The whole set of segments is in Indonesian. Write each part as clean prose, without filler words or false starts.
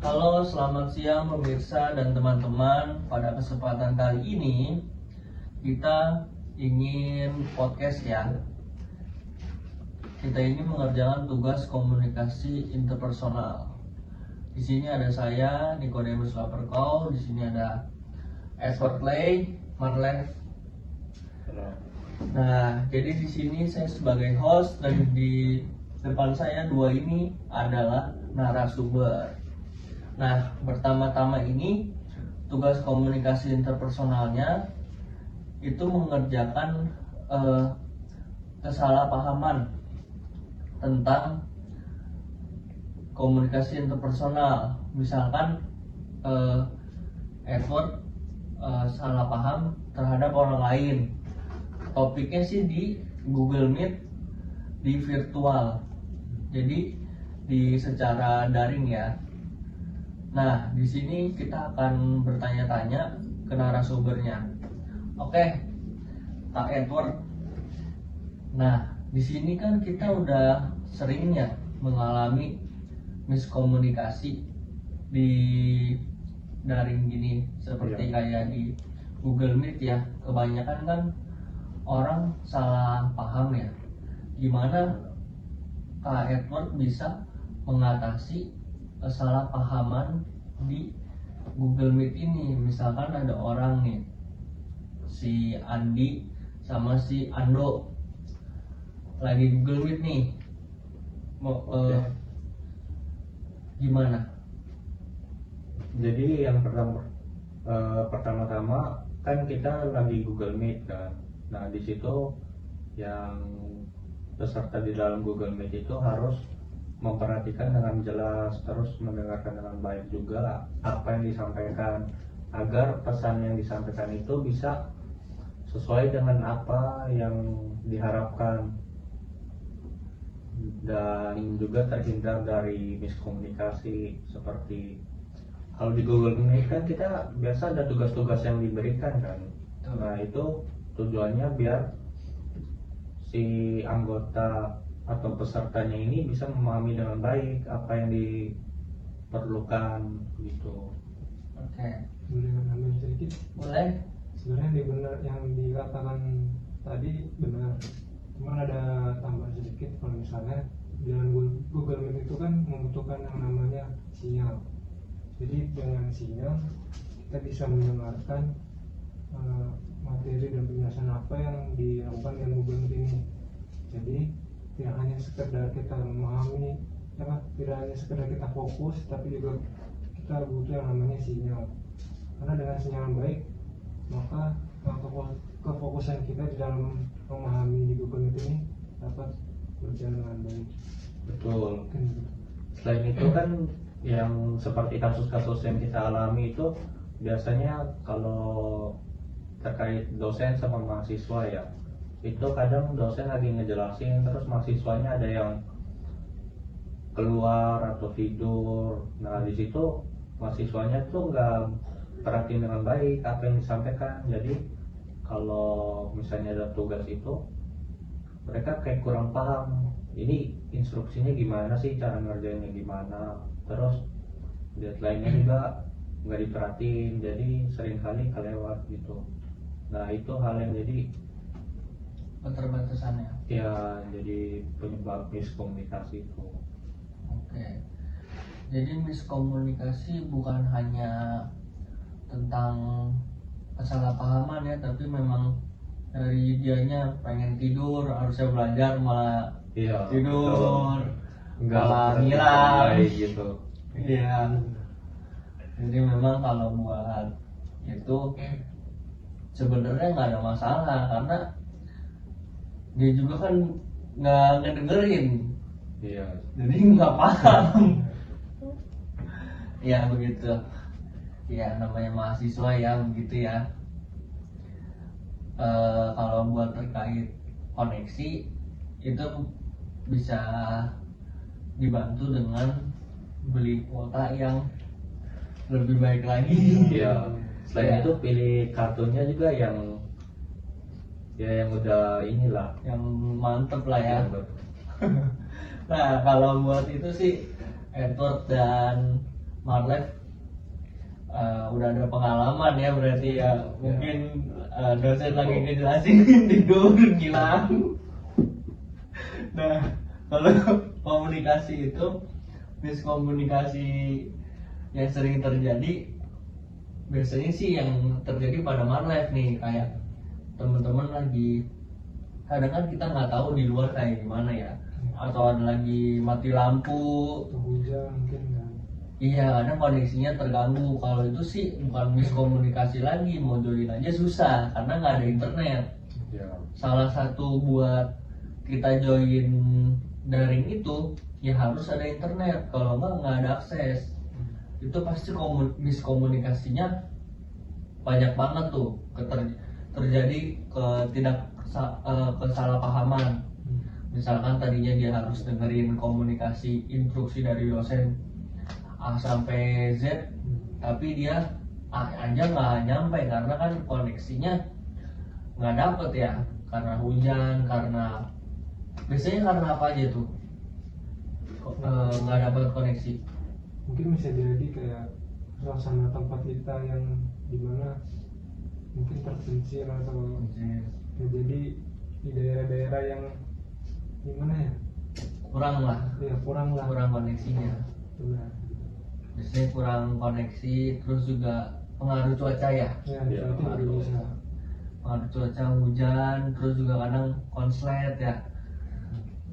Halo, selamat siang pemirsa dan teman-teman. Pada kesempatan kali ini kita ingin podcast ya. Kita ini mengerjakan tugas komunikasi interpersonal. Di sini ada saya, Nicodemus Laperkau. Di sini ada Edward Clay, Marlen. Nah, jadi di sini saya sebagai host dan di depan saya dua ini adalah narasumber. Nah, pertama-tama ini tugas komunikasi interpersonalnya itu mengerjakan kesalahpahaman tentang komunikasi interpersonal. Misalkan Edward salah paham terhadap orang lain. Topiknya sih di Google Meet di virtual. Jadi di secara daring ya. Nah, di sini kita akan bertanya-tanya ke narasumbernya. Oke, Kak Edward. Nah, di sini kan kita udah seringnya mengalami miskomunikasi di daring gini, seperti kayak di Google Meet ya. Kebanyakan kan orang salah paham ya. Gimana Kak Edward bisa mengatasi kesalahpahaman di Google Meet ini? Misalkan ada orang nih, si Andi sama si Ando lagi Google Meet nih, mau gimana? Jadi yang pertama-tama kan kita lagi Google Meet kan. Nah, di situ yang peserta di dalam Google Meet itu harus memperhatikan dengan jelas, terus mendengarkan dengan baik juga apa yang disampaikan, agar pesan yang disampaikan itu bisa sesuai dengan apa yang diharapkan, dan juga terhindar dari miskomunikasi. Seperti kalau di Google Meet kan kita biasa ada tugas-tugas yang diberikan kan. Nah, itu tujuannya biar si anggota atau pesertanya ini bisa memahami dengan baik apa yang diperlukan gitu. Oke. Boleh nambahin sedikit? Boleh. Sebenarnya yang dikatakan tadi benar, cuma ada tambahan sedikit. Kalau misalnya dengan Google Meet itu kan membutuhkan yang namanya sinyal. Jadi dengan sinyal kita bisa mendengarkan materi dan penjelasan apa yang dilakukan dengan Google Meet ini. Jadi tidak hanya sekedar kita memahami, tidak hanya sekedar kita fokus, tapi juga kita butuh yang namanya sinyal. Karena dengan sinyal yang baik, maka kefokusan kita di dalam memahami di Google Meet ini dapat berjalan dengan baik. Betul. Selain itu kan yang seperti kasus-kasus yang kita alami itu biasanya kalau terkait dosen sama mahasiswa ya, itu kadang dosen lagi ngejelasin terus mahasiswanya ada yang keluar atau tidur. Nah, di situ mahasiswanya tuh nggak perhatiin dengan baik apa yang disampaikan. Jadi kalau misalnya ada tugas itu mereka kayak kurang paham, ini instruksinya gimana sih, cara ngerjainnya gimana, terus deadline-nya juga nggak diperhatiin, jadi seringkali kelewat gitu. Nah, itu hal yang jadi Keterbatasannya. ya jadi penyebab miskomunikasi itu. Oke. Jadi miskomunikasi bukan hanya tentang kesalahpahaman ya, tapi memang dari dianya pengen tidur, harusnya belajar malah tidur, malah ngilang gitu. Iya. Jadi memang kalau buat itu sebenarnya nggak ada masalah, karena dia juga kan nggak ngedengerin. Iya. Jadi nggak paham. Ya begitu. Ya namanya mahasiswa ya begitu ya. Kalau buat terkait koneksi itu bisa dibantu dengan beli kuota yang lebih baik lagi. Iya. Selain itu pilih kartunya juga yang udah inilah, yang mantep lah ya. yang Nah, kalau buat itu sih Edward dan Marlev udah ada pengalaman ya berarti ya. Mungkin dosen lagi ngejelasin tidur ngilang. Nah, kalau komunikasi itu miskomunikasi yang sering terjadi biasanya sih yang terjadi pada Marlev nih, kayak teman-teman lagi, kadang kan kita nggak tahu di luar kayak gimana ya, atau ada lagi mati lampu, atau hujan mungkin kan. iya kadang koneksinya terganggu. Kalau itu sih bukan miskomunikasi lagi, mau join aja susah karena nggak ada internet. Ya. Salah satu buat kita join daring itu ya harus ada internet, kalau nggak ada akses. Itu pasti miskomunikasinya banyak banget tuh, terjadi kesalahpahaman. Misalkan tadinya dia harus dengerin komunikasi instruksi dari dosen A sampai Z, tapi dia A aja nggak nyampe karena kan koneksinya nggak dapet ya, karena hujan, karena biasanya karena apa aja tuh nggak dapet koneksi. Mungkin bisa jadi kayak suasana tempat kita yang dimana mungkin terpencil atau ya, jadi di daerah-daerah yang gimana ya, Kurang lah, ya kurang lah, kurang koneksinya. benar Biasanya kurang koneksi, terus juga pengaruh cuaca ya, ya, Ya, itu juga bisa. pengaruh cuaca, hujan, terus juga kadang konslet ya.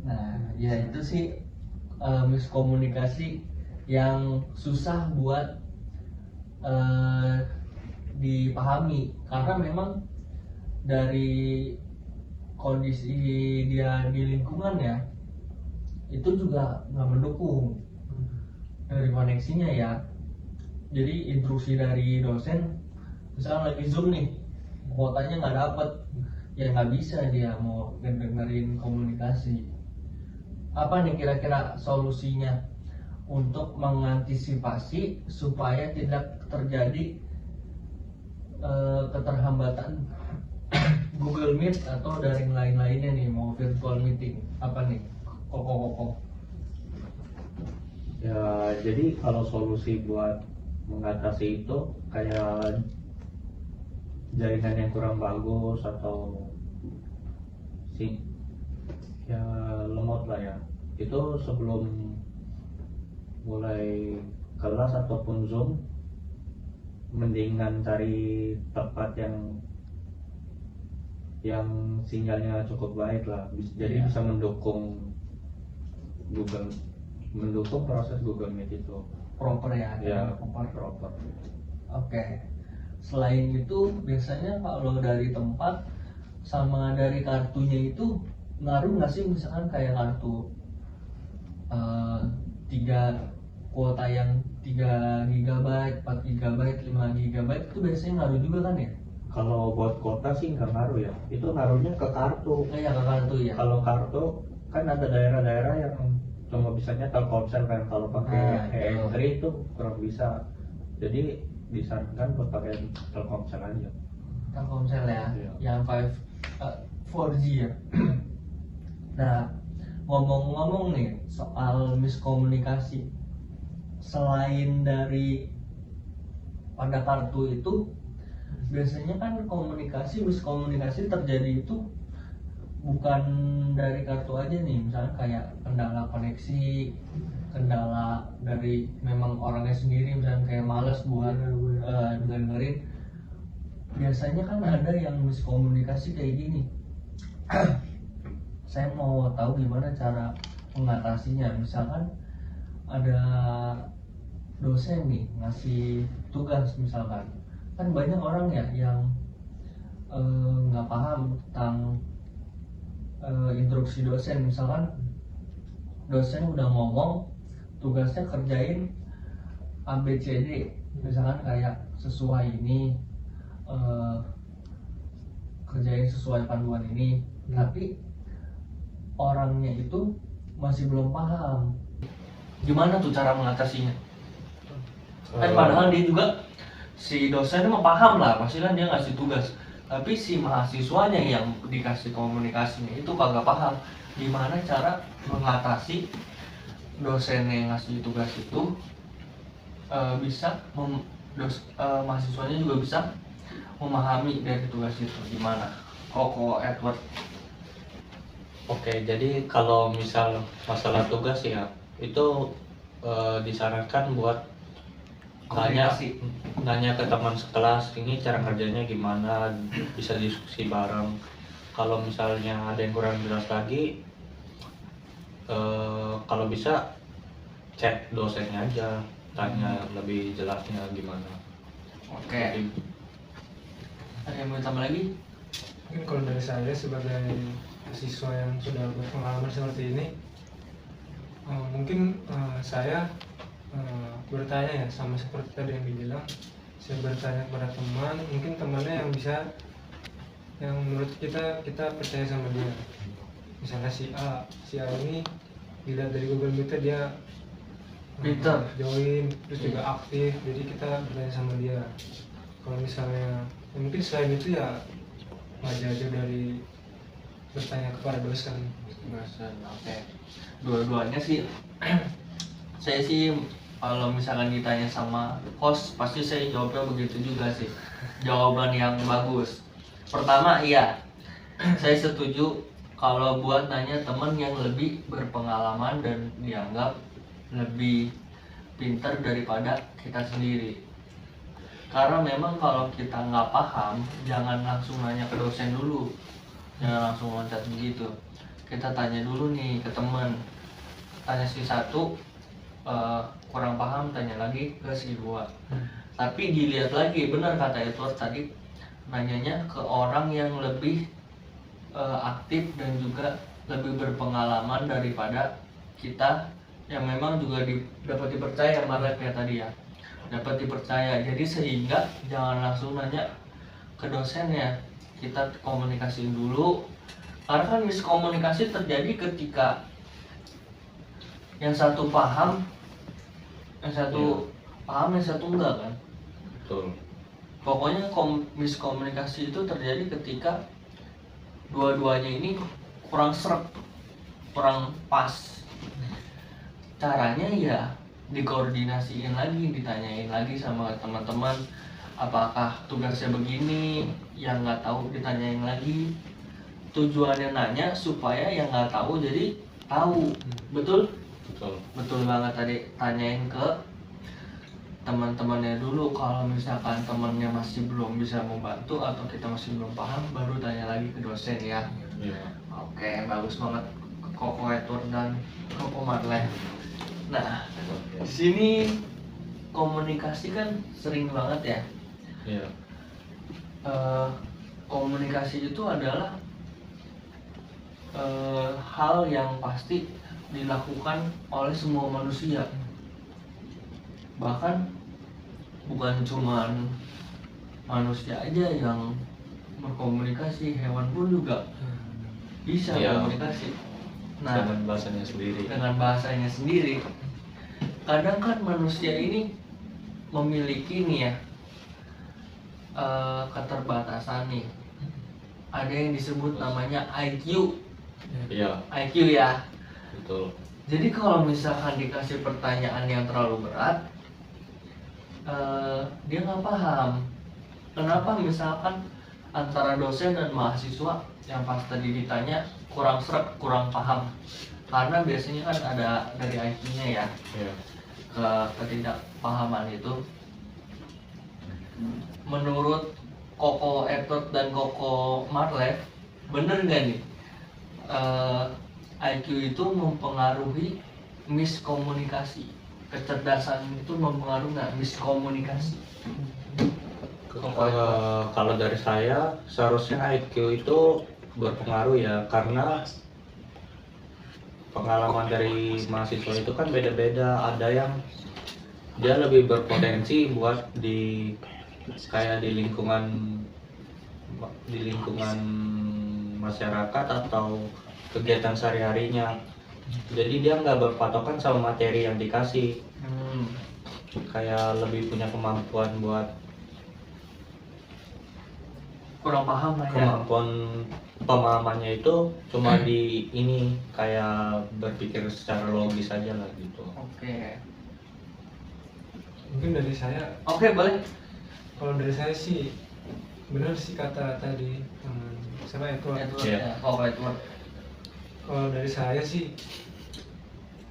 Nah ya itu sih miskomunikasi yang susah buat dipahami, karena memang dari kondisi dia di lingkungan ya itu juga nggak mendukung dari koneksinya ya. Jadi instruksi dari dosen misalnya lagi zoom nih, kuotanya nggak dapet, ya nggak bisa dia mau dengerin komunikasi. Apa nih kira-kira solusinya untuk mengantisipasi supaya tidak terjadi keterhambatan Google Meet atau daring lain-lainnya nih, mau virtual meeting? Apa nih koko-koko? Ya, jadi kalau solusi buat mengatasi itu kayak jaringan yang kurang bagus atau ya lemot lah ya. Itu sebelum mulai kelas ataupun Zoom, mendingan cari tempat yang sinyalnya cukup baik lah. Jadi bisa mendukung proses Google Meet itu. Proper ya, Ya, proper. Oke. Selain itu biasanya kalau dari tempat sama dari kartunya itu ngaruh nggak sih? Misalkan kayak kartu 3 kuota yang 3 GB, 4 GB, 5 GB itu biasanya ngaruh juga kan ya? Kalau buat kuota sih nggak ngaruh ya. Itu ngaruhnya ke kartu. Kayak ke kartu ya. Kalau kartu kan ada daerah-daerah yang cuma bisanya Telkomsel kan. Kalau pakai E3 itu kurang bisa. Jadi disarankan buat pakai Telkomsel aja. Telkomsel ya, Iya. yang 4G ya. Nah, ngomong-ngomong nih soal miskomunikasi, selain dari pada kartu itu, biasanya kan miskomunikasi terjadi itu bukan dari kartu aja nih, misalnya kayak kendala koneksi, kendala dari memang orangnya sendiri, misalnya kayak males buat dengerin. Biasanya kan ada yang miskomunikasi kayak gini. Saya mau tahu gimana cara mengatasinya. Misalkan ada dosen nih ngasih tugas, misalkan kan banyak orang ya yang nggak paham tentang instruksi dosen. Misalkan dosen udah ngomong tugasnya kerjain ABCD, misalkan kayak sesuai ini, kerjain sesuai panduan ini, tapi orangnya itu masih belum paham. Gimana tuh cara mengatasinya? Kan padahal dia juga, si dosennya mah paham lah, pastilah dia ngasih tugas, tapi si mahasiswanya yang dikasih komunikasinya itu kagak paham. Gimana cara mengatasi dosen yang ngasih tugas itu bisa mahasiswanya juga bisa memahami dari tugas itu gimana Koko Edward. Oke, jadi kalau misal masalah tugas ya itu disarankan buat Komunikasi. nanya ke teman sekelas ini cara kerjanya gimana, bisa diskusi bareng. Kalau misalnya ada yang kurang jelas lagi, kalau bisa cek dosennya aja, tanya lebih jelasnya gimana. Oke. Jadi, Ada yang mau tambah lagi? Mungkin kalau dari saya sebagai siswa yang sudah berpengalaman seperti ini, mungkin saya bertanya ya, sama seperti tadi yang dibilang, saya bertanya kepada teman, mungkin temannya yang bisa, yang menurut kita percaya sama dia. Misalnya si A ini dilihat dari Google Meet dia Pinter. join, terus juga aktif, jadi kita bertanya sama dia. Kalau misalnya ya mungkin selain itu ya nggak jauh dari bertanya kepada dosen. Oke. Dua-duanya sih saya sih kalau misalkan ditanya sama host pasti saya jawabnya begitu juga sih, jawaban yang bagus. Pertama iya, saya setuju kalau buat nanya teman yang lebih berpengalaman dan dianggap lebih pintar daripada kita sendiri. Karena memang kalau kita nggak paham, jangan langsung nanya ke dosen dulu, jangan langsung loncat begitu. Kita tanya dulu nih ke teman, tanya si satu kurang paham, tanya lagi ke si dua. Tapi dilihat lagi, benar kata Edward tadi, nanyanya ke orang yang lebih aktif dan juga lebih berpengalaman daripada kita yang memang juga dapat dipercaya Marlep ya tadi ya, dapat dipercaya. Jadi sehingga jangan langsung nanya ke dosen ya, kita komunikasiin dulu. Karena kan miskomunikasi terjadi ketika yang satu paham, yang satu paham, yang satu enggak kan. betul. Pokoknya miskomunikasi itu terjadi ketika dua-duanya ini kurang sreg, kurang pas. Caranya ya dikoordinasiin lagi, ditanyain lagi sama teman-teman, apakah tugasnya begini, yang nggak tahu ditanyain lagi. Tujuannya nanya supaya yang nggak tahu jadi tahu. Betul? Betul banget tadi, tanyain ke teman-temannya dulu. Kalau misalkan temannya masih belum bisa membantu atau kita masih belum paham, baru tanya lagi ke dosen ya. Iya. Oke, bagus banget Koko Edward dan Koko Marleh. Nah, di sini komunikasi kan sering banget ya. Iya. Komunikasi itu adalah hal yang pasti dilakukan oleh semua manusia. Bahkan bukan cuman manusia aja yang berkomunikasi, hewan pun juga bisa Iya. komunikasi. Nah, Dengan bahasanya sendiri. dengan bahasanya sendiri. Kadang kan manusia ini memiliki nih ya keterbatasan nih. Ada yang disebut namanya IQ. Iya, IQ ya. betul. Jadi kalau misalkan dikasih pertanyaan yang terlalu berat, dia nggak paham. Kenapa misalkan antara dosen dan mahasiswa yang pas tadi ditanya kurang sreg, kurang paham? Karena biasanya kan ada dari IQ-nya ya, Iya. ketidakpahaman itu. Menurut Koko Edward dan Koko Marlef, bener nggak nih IQ itu mempengaruhi miskomunikasi? Kecerdasan itu mempengaruhi nggak miskomunikasi? Kalau dari saya seharusnya IQ itu berpengaruh ya, karena pengalaman dari mahasiswa itu kan beda-beda. Ada yang dia lebih berpotensi buat kayak di lingkungan masyarakat atau kegiatan sehari-harinya. Jadi dia nggak berpatokan sama materi yang dikasih, kayak lebih punya kemampuan buat Kurang paham lah ya. kemampuan pemahamannya itu cuma di ini, kayak berpikir secara logis aja lah gitu. Oke. Mungkin dari saya, Oke, boleh. kalau dari saya sih benar sih kata tadi siapa Edward. Edward Iya. ya. Oh, Edward. Kalau dari saya sih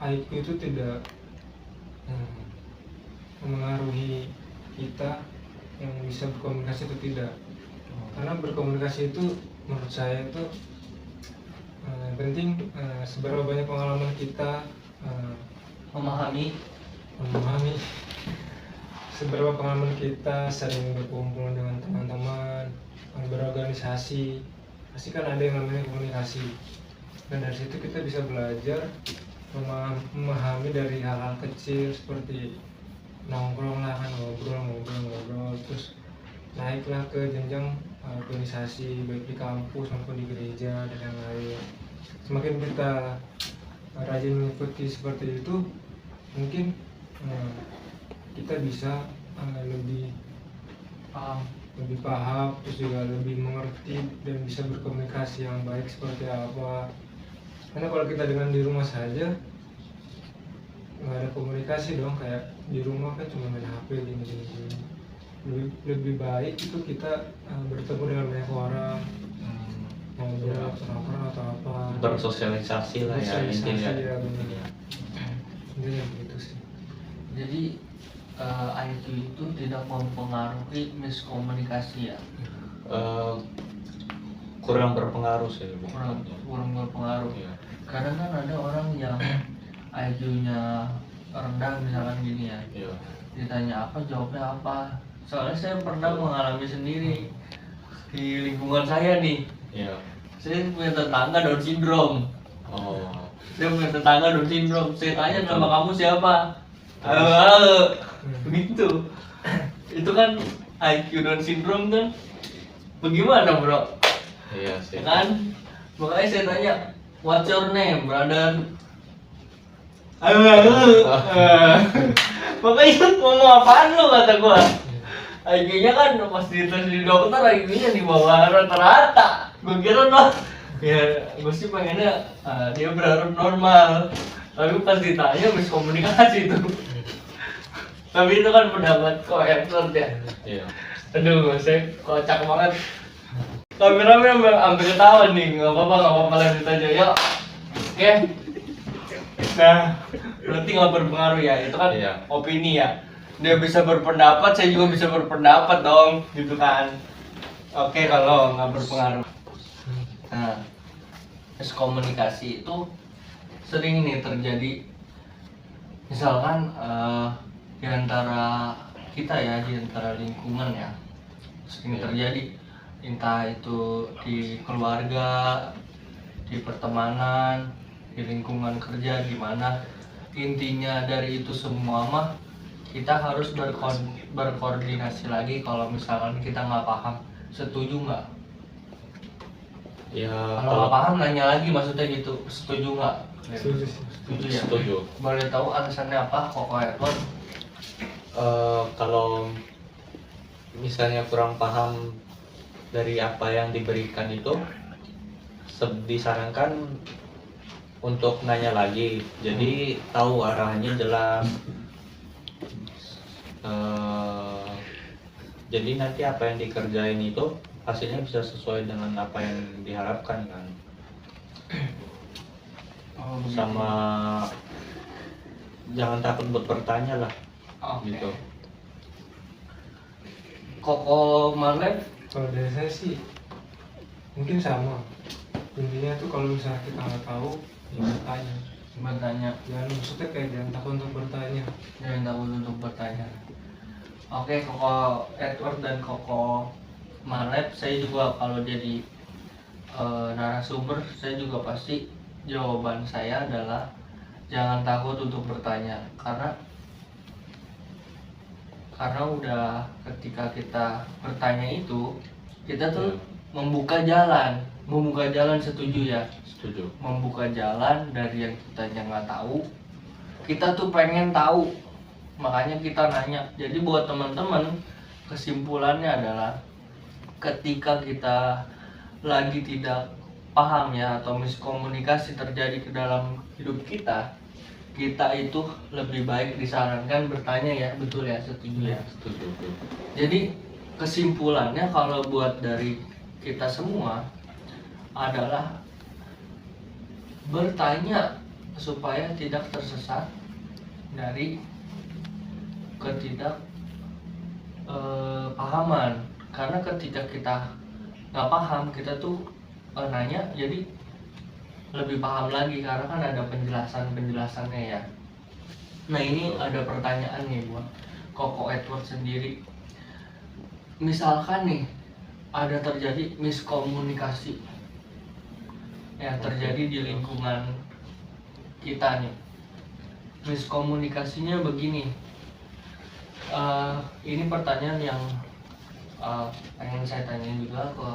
IQ itu tidak memengaruhi kita yang bisa berkomunikasi itu tidak. Karena berkomunikasi itu menurut saya itu yang penting seberapa banyak pengalaman kita Memahami. memahami, seberapa pengalaman kita sering berkumpul dengan teman-teman, berorganisasi, pasti kan ada yang namanya komunikasi. Dan dari situ kita bisa belajar memahami dari hal-hal kecil seperti nongkrong lah kan, ngobrol terus naiklah ke jenjang organisasi baik di kampus maupun di gereja dan yang lain. Semakin kita rajin mengikuti seperti itu, mungkin kita bisa lebih paham, terus juga lebih mengerti dan bisa berkomunikasi yang baik seperti apa. Karena kalau kita dengan di rumah saja nggak ada komunikasi dong, kayak di rumah kan cuma main HP gini. Lebih baik itu kita bertemu dengan banyak orang, ngobrol atau apa, Bersosialisasi lah ya intinya. ya, benar. Intinya begitu sih. Jadi IQ itu tidak mempengaruhi miskomunikasi ya. Kurang berpengaruh sih. Kurang berpengaruh. Iya. Kadang kan ada orang yang IQ-nya rendah misalkan gini ya. Iya. Ditanya apa, jawabnya apa. Soalnya saya pernah mengalami sendiri di lingkungan saya nih. Iya. Saya punya tetangga Down syndrome. Oh. Saya punya tetangga Down syndrome. Saya tanya nama kamu siapa? Halo. Begitu. Itu kan IQ Down syndrome kan. Bagaimana bro? Iya sih. Kan? Makanya saya tanya, what's your name, brother? Makanya ngomong apaan lu kata gua. IQ-nya kan pas dites di dokter IQ-nya di bawah rata-rata. Gua kira loh, ya gua sih pengennya dia berharap normal. Tapi pas ditanya miskomunikasi tuh. Tapi itu kan pendapat kok Edward ya. Iya. Aduh, saya kocak banget. Kameramen hampir ketawa nih, nggak apa-apa lanjut aja, yuk. Oke. Nah, berarti nggak berpengaruh ya, itu kan Iya. opini ya. Dia bisa berpendapat, saya juga bisa berpendapat dong, gitu kan. Oke, kalau nggak berpengaruh. Nah, miskomunikasi itu sering nih terjadi. Misalkan di antara kita ya, di antara lingkungan ya, sering Iya. terjadi. Entah itu di keluarga, di pertemanan, di lingkungan kerja, di mana intinya dari itu semua mah kita harus berkoordinasi lagi kalau misalkan kita nggak paham. Setuju nggak? Ya Kalau nggak paham nanya lagi, maksudnya gitu. Setuju nggak? Setuju sih. Setuju ya. setuju. Boleh tahu alasannya apa? Kok Edward? Kalau misalnya kurang paham dari apa yang diberikan itu, disarankan untuk nanya lagi, jadi tahu arahnya jelas. Jadi nanti apa yang dikerjain itu hasilnya bisa sesuai dengan apa yang diharapkan kan. Oh, begitu. Sama jangan takut buat bertanya lah. Oke. Gitu. Koko Marlet? Kalau dari saya sih mungkin sama. Intinya tuh kalau misalnya kita nggak tahu, ya bertanya. Bertanya. Jangan maksudnya kayak jangan takut untuk bertanya. Jangan takut untuk bertanya. Oke, Koko Edward dan Koko Marlet, saya juga kalau jadi narasumber, saya juga pasti jawaban saya adalah jangan takut untuk bertanya, karena udah ketika kita bertanya itu kita tuh membuka jalan, setuju ya, Setuju. membuka jalan dari yang kita nggak tahu, kita tuh pengen tahu, makanya kita nanya. Jadi buat teman-teman, kesimpulannya adalah ketika kita lagi tidak paham ya atau miskomunikasi terjadi ke dalam hidup kita, kita itu lebih baik disarankan bertanya ya, betul ya, setuju ya. Setuju. Jadi kesimpulannya kalau buat dari kita semua adalah bertanya supaya tidak tersesat dari pahaman. Karena ketika kita nggak paham, kita tuh nanya jadi lebih paham lagi karena kan ada penjelasannya ya. Nah ini ada pertanyaan nih buat Koko Edward sendiri. Misalkan nih ada terjadi miskomunikasi ya terjadi di lingkungan kita nih. Miskomunikasinya begini. Ini pertanyaan yang pengen saya tanyain juga ke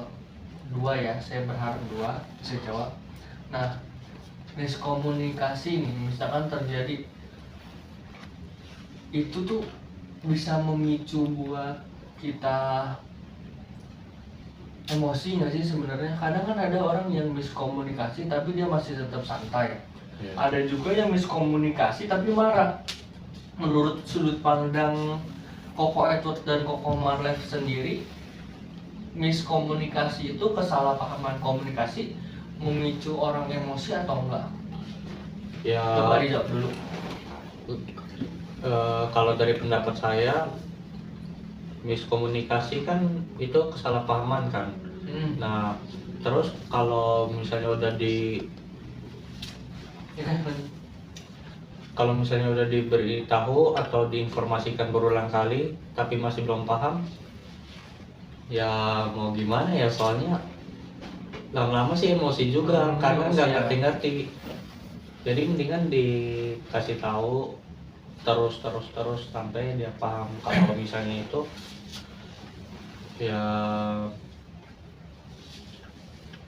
dua ya. Saya berharap dua bisa jawab. Nah, miskomunikasi nih misalkan terjadi itu tuh bisa memicu buat kita emosi nggak sih sebenarnya? Kadang kan ada orang yang miskomunikasi tapi dia masih tetap santai. Ya. Ada juga yang miskomunikasi tapi marah. Menurut sudut pandang Koko Edward dan Koko Marlev sendiri, miskomunikasi itu kesalahpahaman komunikasi memicu orang emosi atau enggak? Ya, Coba dijawab dulu. kalau dari pendapat saya, miskomunikasi kan itu kesalahpahaman kan. Nah, terus kalau misalnya udah kalau misalnya udah diberitahu atau diinformasikan berulang kali tapi masih belum paham, ya mau gimana ya, soalnya lama-lama sih emosi juga karena nggak ya. ngerti-ngerti. Jadi mendingan dikasih tahu terus sampai dia paham. Kalau misalnya itu ya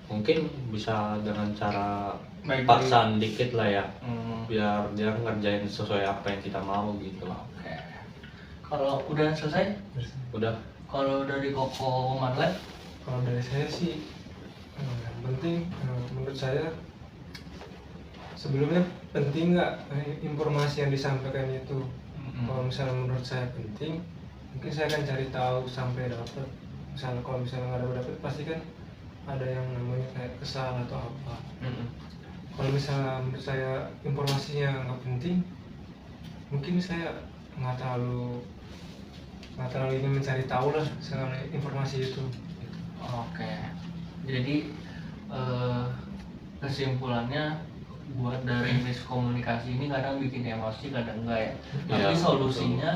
mungkin bisa dengan cara Baik, paksaan dikit lah ya, Hmm, biar dia ngerjain sesuai apa yang kita mau gitu. Oke. Kalau udah selesai? Udah. Kalau dari Koko Marlev? Kalau dari saya sih yang penting menurut saya sebelumnya penting nggak informasi yang disampaikan itu. Kalau misalnya menurut saya penting, mungkin saya akan cari tahu sampai dapat. Misalnya kalau misalnya nggak dapat pasti kan ada yang namanya kayak kesal atau apa. Kalau misalnya menurut saya informasinya nggak penting, mungkin saya nggak terlalu ingin mencari tahu lah soal informasi itu. Oke. Jadi kesimpulannya buat dari miskomunikasi ini kadang bikin emosi, kadang enggak ya. Tapi Iya, solusinya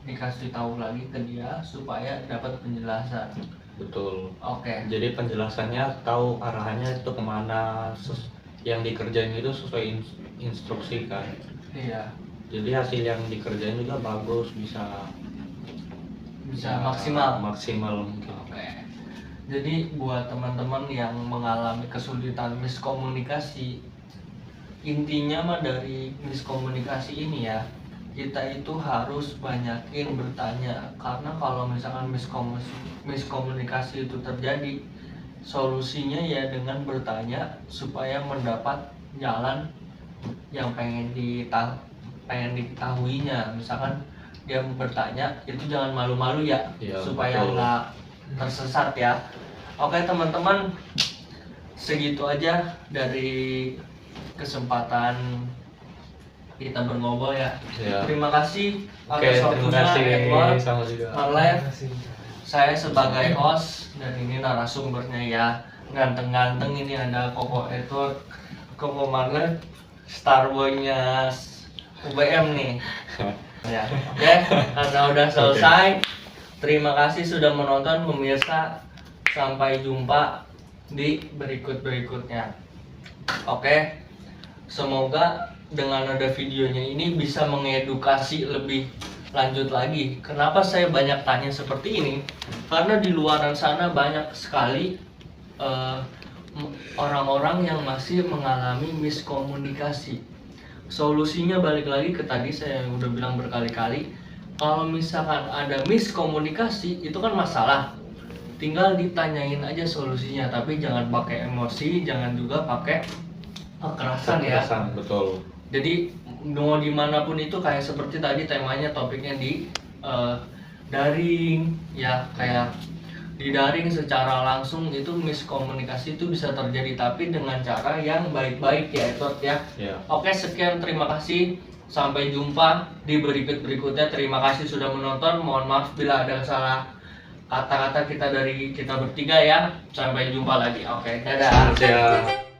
dikasih tahu lagi ke dia supaya dapat penjelasan. Betul. Oke. Jadi penjelasannya tahu arahannya itu kemana, yang dikerjain itu sesuai instruksi kan. Iya. Jadi hasil yang dikerjain juga bagus, bisa maksimal. mungkin. Oke. Jadi buat teman-teman yang mengalami kesulitan miskomunikasi, intinya mah dari miskomunikasi ini ya, kita itu harus banyakin bertanya. Karena kalau misalkan miskomunikasi itu terjadi, solusinya ya dengan bertanya supaya mendapat jalan yang pengen diketahuinya. Misalkan dia bertanya, itu jangan malu-malu ya, Iya, supaya betul. nggak tersesat ya. Oke teman-teman, segitu aja dari kesempatan kita berngobrol ya. Ya. Terima kasih Oke, atas terima waktunya kasih Edward, sama juga. Marlev. Terima kasih. Saya sebagai host dan ini narasumbernya ya, ganteng-ganteng. Ini ada Koko Edward, Koko Marlev, Starboy-nya UBM nih. Ya, oke, karena udah selesai. Terima kasih sudah menonton pemirsa. Sampai jumpa di berikutnya. Oke, semoga dengan ada videonya ini bisa mengedukasi lebih lanjut lagi. Kenapa saya banyak tanya seperti ini? Karena di luaran sana banyak sekali orang-orang yang masih mengalami miskomunikasi. Solusinya balik lagi ke tadi saya udah bilang berkali-kali, kalau misalkan ada miskomunikasi itu kan masalah, tinggal ditanyain aja solusinya, tapi jangan pakai emosi, jangan juga pakai kekerasan ya. Betul. Jadi mau dimanapun itu kayak seperti tadi temanya topiknya di daring ya, kayak di daring secara langsung itu miskomunikasi itu bisa terjadi, tapi dengan cara yang baik-baik ya Edward ya. Ya. Oke, sekian, terima kasih, sampai jumpa di berikutnya. Terima kasih sudah menonton, mohon maaf bila ada salah kata-kata kita dari kita bertiga ya. Sampai jumpa lagi. Oke, dadah. Ya.